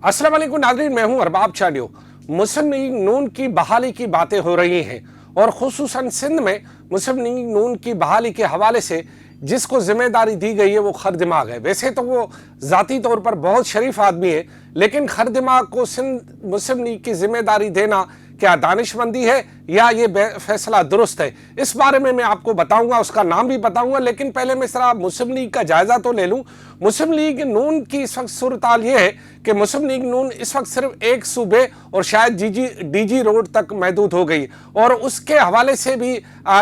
अस्सलाम वालेकुम नाज़रीन, मैं हूं अरबाब चाडियो। मुस्लिम लीग नून की बहाली की बातें हो रही हैं और खुसूसन सिंध में मुस्लिम लीग नून की बहाली के हवाले से जिसको जिम्मेदारी दी गई है वो खर दिमाग है। वैसे तो वो ज़ाती तौर पर बहुत शरीफ आदमी है, लेकिन खर दिमाग को सिंध मुस्लिम लीग की जिम्मेदारी देना क्या दानिशमंदी है या ये फैसला दुरुस्त है, इस बारे में मैं आपको बताऊंगा, उसका नाम भी बताऊंगा। लेकिन पहले मैं जरा मुस्लिम लीग का जायजा तो ले लूं। मुस्लिम लीग नून की इस वक्त सूरत हाल ये है कि मुस्लिम लीग नून इस वक्त सिर्फ एक सूबे और शायद डीजी रोड तक महदूद हो गई और उसके हवाले से भी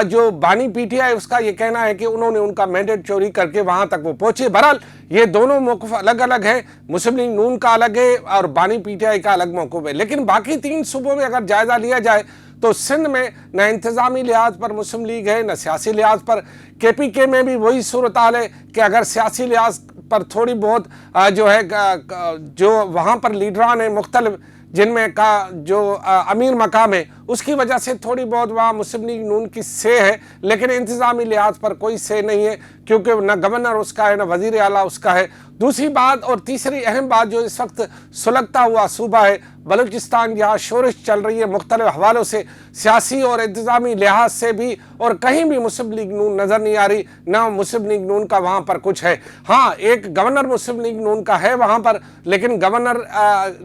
जो बानी पीटीआई उसका ये कहना है कि उन्होंने उनका मैंडेट चोरी करके वहां तक वो पहुंचे। बहरहाल ये दोनों मौक़िफ़ अलग अलग है, मुस्लिम लीग नून का अलग है और बानी पीटीआई का अलग मौक़िफ़ है। लेकिन बाकी तीन सूबों में अगर जायजा लिया जाए तो सिंध में न इंतज़ामी लिहाज पर मुस्लिम लीग है, न सियासी लिहाज पर। KPK में भी वही सूरत हाल है कि अगर सियासी लिहाज पर थोड़ी बहुत जो है जो वहाँ पर लीडरान है मुख्तलिफ, जिनमें का जो अमीर मकाम है, उसकी वजह से थोड़ी बहुत वहाँ मुस्लिम लीग नून की से है, लेकिन इंतज़ामी लिहाज पर कोई से नहीं है क्योंकि न गवर्नर उसका है न वज़ीर आला उसका है। दूसरी बात और तीसरी अहम बात, जो इस वक्त सुलगता हुआ सूबा है बलूचिस्तान, जहाँ शोरिश चल रही है मुख्तलिफ हवालों से, सियासी और इंतज़ामी लिहाज से भी, और कहीं भी मुस्लिम लीग नून नज़र नहीं आ रही, ना मुस्लिम लीग नून का वहाँ पर कुछ है। हाँ, एक गवर्नर मुस्लिम लीग नून का है वहाँ पर, लेकिन गवर्नर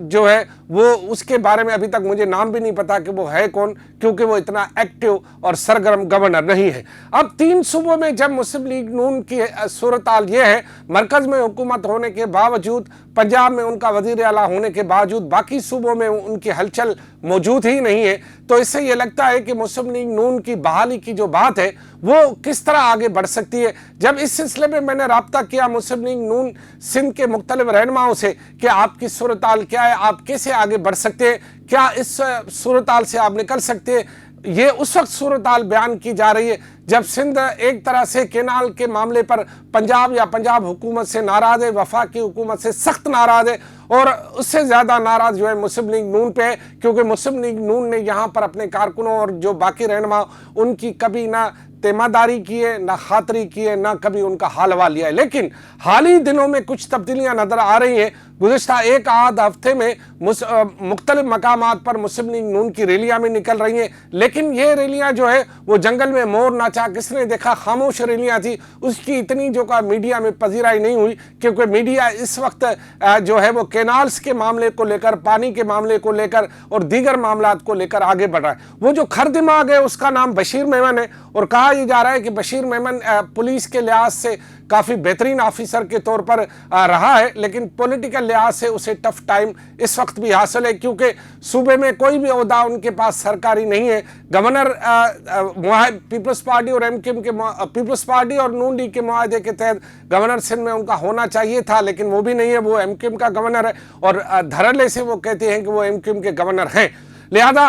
जो है वो उसके बारे में अभी तक मुझे नाम भी नहीं पता कि वो है कौन, क्योंकि वो इतना एक्टिव और सरगर्म गवर्नर नहीं है। अब तीन सूबों में जब मुस्लिम लीग नून की सूरत हाल ये है, मरकज़ में हुकूमत होने के बावजूद, पंजाब में उनका वज़ीर आला होने के बावजूद, बाकी सूबों में उनकी हलचल मौजूद ही नहीं है, तो इससे ये लगता है कि मुस्लिम लीग नून की बहाली की जो बात है वो किस तरह आगे बढ़ सकती है। जब इस सिलसिले में मैंने राब्ता किया मुस्लिम लीग नून सिंध के मुख्तलिफ रहनुमाओं से कि आपकी सूरत हाल क्या है, आप कैसे आगे बढ़ सकते हैं, क्या इस सूरत हाल से आप निकल सकते हैं, ये उस वक्त सूरत हाल बयान की जा रही है जब सिंध एक तरह से केनाल के मामले पर पंजाब या पंजाब हुकूमत से नाराज़ है, वफाकी हुकूमत से सख्त नाराज़ है, और उससे ज़्यादा नाराज़ जो है मुस्लिम लीग नून पे है, क्योंकि मुस्लिम लीग नून ने यहाँ पर अपने कारकुनों और जो बाकी रहनुमा उनकी कभी ना तेमादारी की है, ना खातरी की है, ना कभी उनका हालवा लिया है। लेकिन हाल ही दिनों में कुछ तब्दीलियाँ नज़र आ रही हैं। गुज़िश्ता एक आध हफ्ते में मुख्तलिफ मकामात पर मुस्लिम लीग नून की रैलियाँ भी निकल रही हैं, लेकिन ये रैलियाँ जो है वो जंगल में मोर नाचा किसने देखा खामोश रैलियाँ थी, उसकी इतनी जो का मीडिया में पजीराई नहीं हुई, क्योंकि मीडिया इस वक्त जो है वो कैनाल्स के मामले को लेकर, पानी के मामले को लेकर और दीगर मामलात को लेकर आगे बढ़ रहा है। वो जो खर दिमाग है उसका नाम बशीर मेमन है, और कहा यह जा रहा है कि बशीर मेमन पुलिस के लिहाज से काफ़ी बेहतरीन ऑफिसर के तौर पर रहा है, लेकिन पॉलिटिकल लिहाज से उसे टफ टाइम इस वक्त भी हासिल है, क्योंकि सूबे में कोई भी ओहदा उनके पास सरकारी नहीं है। गवर्नर पीपल्स पार्टी और MKM के पीपल्स पार्टी और नून लीग के मुआहदे के तहत गवर्नर सिंध में उनका होना चाहिए था, लेकिन वो भी नहीं है, वो MKM का गवर्नर है, और धड़ल्ले से वो कहते हैं कि वो MKM के गवर्नर हैं, लिहाजा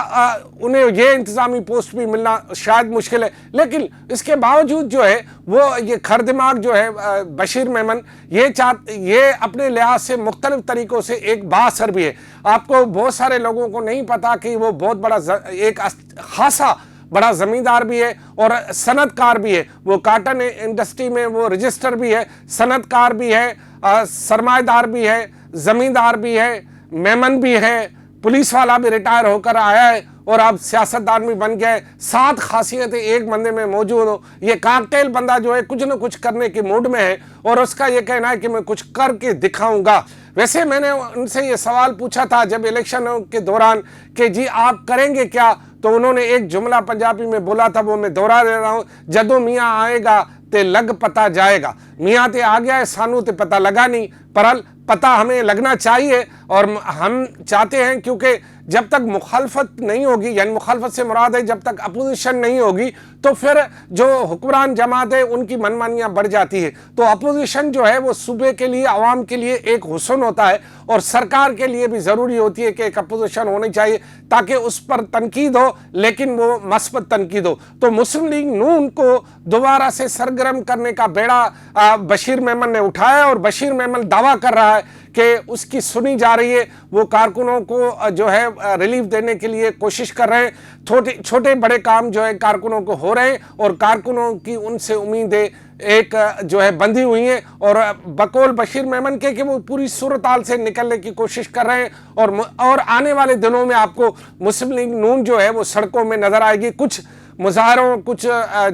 उन्हें ये इंतज़ामी पोस्ट भी मिलना शायद मुश्किल है। लेकिन इसके बावजूद जो है वो ये खर दिमाग जो है बशीर मेमन ये अपने लिहाज से मुख्तलिफ तरीक़ों से एक बाअसर भी है। आपको बहुत सारे लोगों को नहीं पता कि वो बहुत बड़ा एक खासा बड़ा ज़मींदार भी है और सनतकार भी है। वो काटन इंडस्ट्री में वो रजिस्टर भी है, सनतकार भी है, सरमाएदार भी है, ज़मींदार भी है, मेमन भी है, पुलिस वाला भी रिटायर होकर आया है और अब सियासतदान भी बन गए। 7 खासियतें एक बंदे में मौजूद हो। ये कॉकटेल बंदा जो है कुछ न कुछ करने के मूड में है और उसका ये कहना है कि मैं कुछ करके दिखाऊंगा। वैसे मैंने उनसे ये सवाल पूछा था जब इलेक्शन के दौरान कि जी आप करेंगे क्या, तो उन्होंने एक जुमला पंजाबी में बोला था, वो मैं दोहरा दे रहा हूँ, जदों मियाँ आएगा ते लग पता जाएगा। मियाँ ते आ गया है, सानू ते पता लगा नहीं, पर पता हमें लगना चाहिए और हम चाहते हैं, क्योंकि जब तक मुखालफत नहीं होगी, यानी मुखालफत से मुराद है जब तक अपोजिशन नहीं होगी, तो फिर जो हुक्मरान जमात है उनकी मनमानियाँ बढ़ जाती है। तो अपोजिशन जो है वो सूबे के लिए, आवाम के लिए एक हुस्न होता है, और सरकार के लिए भी ज़रूरी होती है कि एक अपोजिशन होनी चाहिए ताकि उस पर तनकीद हो, लेकिन वो मस्बत तनकीद हो। तो मुस्लिम लीग नून को दोबारा से सरगर्म करने का बेड़ा बशीर मेमन ने उठाया, और बशीर मेमन दावा कर रहा है कि उसकी सुनी जा रही है, वो कारकुनों को जो है रिलीफ देने के लिए कोशिश कर रहे हैं, छोटे बड़े काम जो है कारकुनों को हो रहे हैं, और कारकुनों की उनसे उम्मीदें ایک جو ہے بندھی ہوئی ہیں اور بقول بشیر میمن کے کہ وہ پوری صورتحال سے نکلنے کی کوشش کر رہے ہیں اور آنے والے دنوں میں آپ کو مسلم لیگ نون جو ہے وہ سڑکوں میں نظر آئے گی. کچھ مظاہروں, کچھ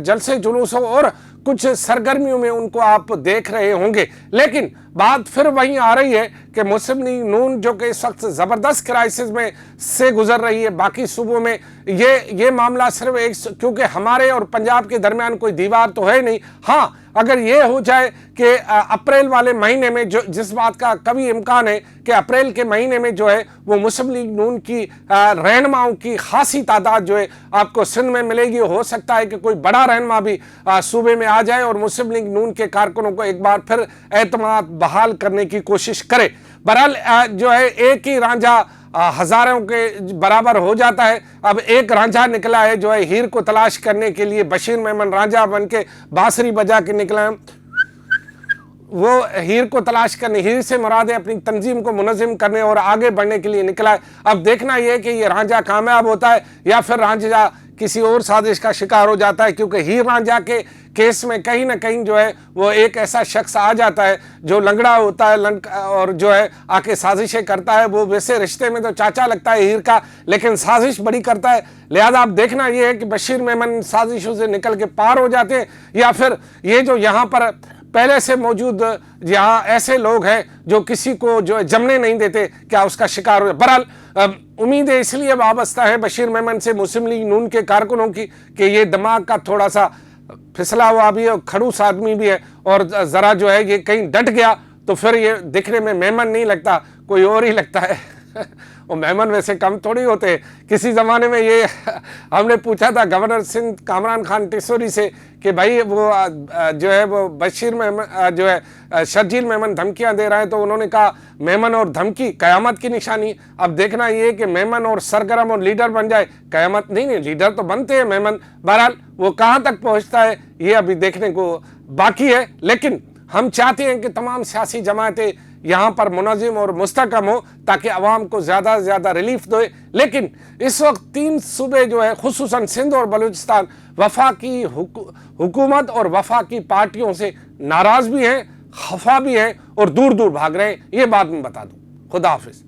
جلسے جلوسوں اور کچھ سرگرمیوں میں ان کو آپ دیکھ رہے ہوں گے. لیکن بات پھر وہیں آ رہی ہے کہ مسلم لیگ نون جو کہ اس وقت زبردست کرائسس میں سے گزر رہی ہے, باقی صوبوں میں یہ معاملہ صرف ایک, کیونکہ ہمارے اور پنجاب کے درمیان کوئی دیوار تو ہے نہیں. ہاں اگر یہ ہو جائے کہ اپریل والے مہینے میں جس بات کا کبھی امکان ہے کہ اپریل کے مہینے میں جو ہے وہ مسلم لیگ نون کی رہنماؤں کی خاصی تعداد جو ہے آپ کو سندھ میں ملے گی. ہو سکتا ہے کہ کوئی بڑا رہنما بھی صوبے میں آ جائے اور مسلم لیگ نون کے کارکنوں کو ایک بار پھر اعتماد بحال کرنے کی کوشش کرے. بہرحال جو ہے ایک ہی رانجھا ہزاروں کے برابر ہو جاتا ہے. اب ایک رانجھا نکلا ہے جو ہے ہیر کو تلاش کرنے کے لیے. بشیر میمن رانجھا بن کے بانسری بجا کے نکلا ہے, وہ ہیر کو تلاش کرنے, ہیر سے مراد ہے اپنی تنظیم کو منظم کرنے اور آگے بڑھنے کے لیے نکلا ہے. اب دیکھنا یہ ہے کہ یہ رانجھا کامیاب ہوتا ہے یا پھر رانجھا کسی اور سازش کا شکار ہو جاتا ہے, کیونکہ ہیر رانجھا کے کیس میں کہیں نہ کہیں جو ہے وہ ایک ایسا شخص آ جاتا ہے جو لنگڑا ہوتا ہے اور جو ہے آ کے سازشیں کرتا ہے. وہ ویسے رشتے میں تو چاچا لگتا ہے ہیر کا, لیکن سازش بڑی کرتا ہے. لہذا آپ دیکھنا یہ ہے کہ بشیر میمن سازشوں سے نکل کے پار ہو جاتے ہیں یا پھر یہ جو یہاں پر پہلے سے موجود یہاں ایسے لوگ ہیں جو کسی کو جو جمنے نہیں دیتے, کیا اس کا شکار ہو. بہرحال امیدیں اس لیے وابستہ ہے بشیر میمن سے مسلم لیگ نون کے کارکنوں کی کہ یہ دماغ کا تھوڑا سا پھسلا ہوا بھی ہے اور کھڑوس آدمی بھی ہے, اور ذرا جو ہے یہ کہیں ڈٹ گیا تو پھر یہ دکھنے میں میمن نہیں لگتا, کوئی اور ہی لگتا ہے. وہ میمن ویسے کم تھوڑی ہوتے. کسی زمانے میں یہ ہم نے پوچھا تھا گورنر سندھ کامران خان ٹیسوری سے کہ بھائی وہ جو ہے وہ بشیر میمن جو ہے شرجیل میمن دھمکیاں دے رہے ہیں, تو انہوں نے کہا میمن اور دھمکی قیامت کی نشانی. اب دیکھنا یہ کہ میمن اور سرگرم اور لیڈر بن جائے, قیامت نہیں, لیڈر تو بنتے ہیں میمن. بہرحال وہ کہاں تک پہنچتا ہے یہ ابھی دیکھنے کو باقی ہے. لیکن ہم چاہتے ہیں کہ تمام سیاسی جماعتیں یہاں پر منظم اور مستحکم ہو تاکہ عوام کو زیادہ سے زیادہ ریلیف دے. لیکن اس وقت 3 صوبے جو ہے خصوصاً سندھ اور بلوچستان وفاقی حکومت اور وفاقی پارٹیوں سے ناراض بھی ہیں, خفا بھی ہیں اور دور دور بھاگ رہے ہیں. یہ بات میں بتا دوں. خدا حافظ.